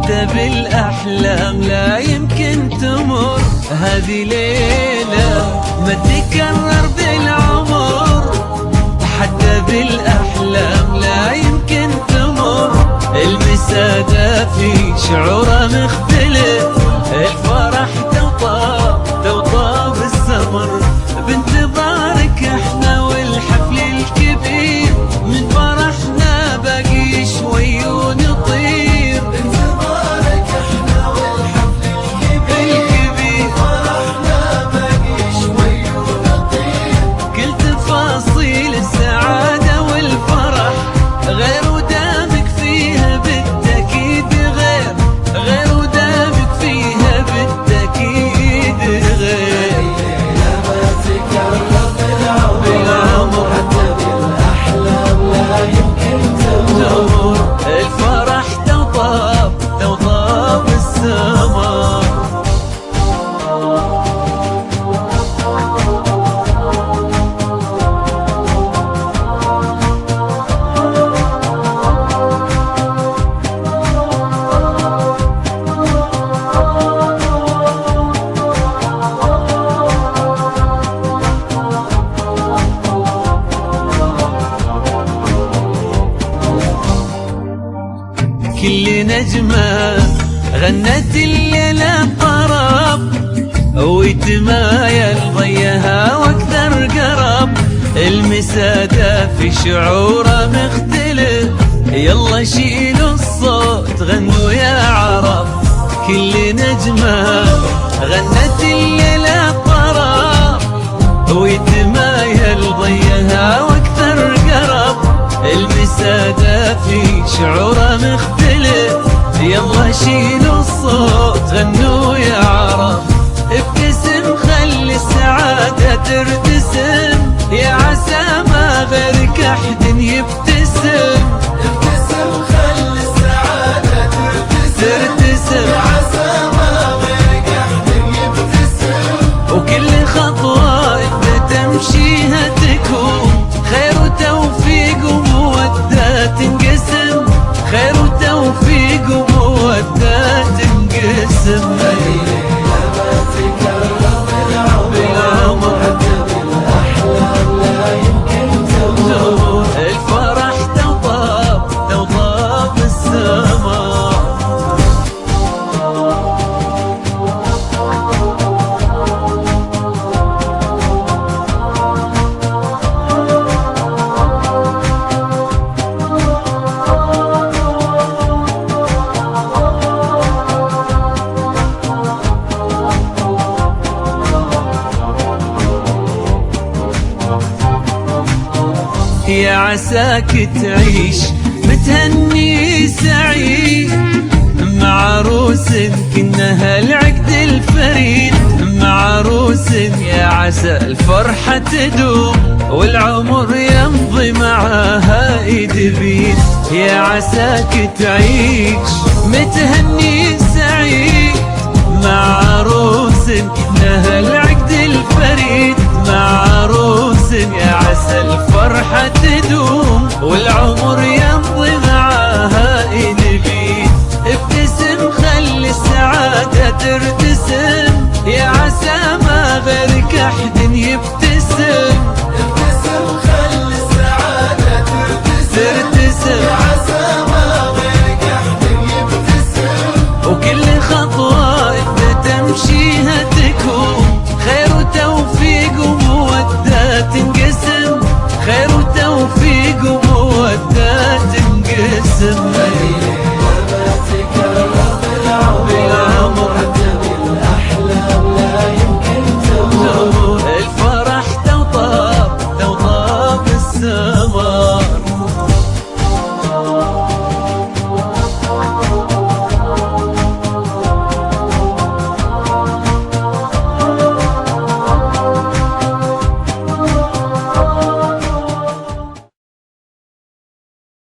حتى بالأحلام لا يمكن تمر. هذه ليلة ما تكرر بالعمر، حتى بالأحلام لا يمكن تمر. المسا دافي شعوره مختلف، الفرح توطى بالسمر. بانتظارك احنا والحفل الكبير، من فرحنا باقي شوي ونطير. بانتظارك احنا والحفل الكبير، فرحنا باقي شوي ونطير. كل تفاصيل السعادة والفرح غير ودامك فيها بالتأكيد، غير ودامك فيها بالتأكيد غير. لما تكرر بالعمر، حتى بالأحلام لا يمكن تمر. الفرح توطى بالسماء. كل نجمة غنت الليلة طرب، ويتمايل ضيها واكثر قرب. المسا دافي شعوره مختلف، يلا شيلوا الصوت غنوا يا عرب. كل نجمة غنت الليلة طرب، ويتمايل ضيها واكثر قرب. المسا دافي شعوره مختلف، يلا شيلوا الصوت غنوا يا عرب. ابتسم خلي السعادة ترتسم، يا عسى ما غيرك أحد يبتسم. ابتسم خلي السعادة ترتسم، يا عسى ما غيرك أحد يبتسم. وكل خطوة انت تمشيها تكون خير وتوفيق ومودة تنقسم، خير وتوفيق ومودة تنقسم. لما تكرر بالعمر، حتى بالأحلام لا يمكن تمر. الفرح توطى بالسماء. يا عساك تعيش متهني سعيد، مع عروس كنها العقد الفريد. مع عروس يا عسى الفرحة تدوم، والعمر يمضي معاها ايد بيد. يا عساك تعيش متهني سعيد، مع عروس كنها العقد الفريد. مع عروس يا عسى الفرحة تدوم، والعمر يمضي معاها ايد بيد. ابتسم خلي السعادة ترتسم، يا عسى ما غيرك أحد يبتسم. ابتسم خلي السعادة ترتسم، يا عسى ما غيرك أحد يبتسم. وكل خطوة انت تمشيها تكون خير وتوفيق ومودة تنقسم، خير وتوفيق ومودة تنقسم.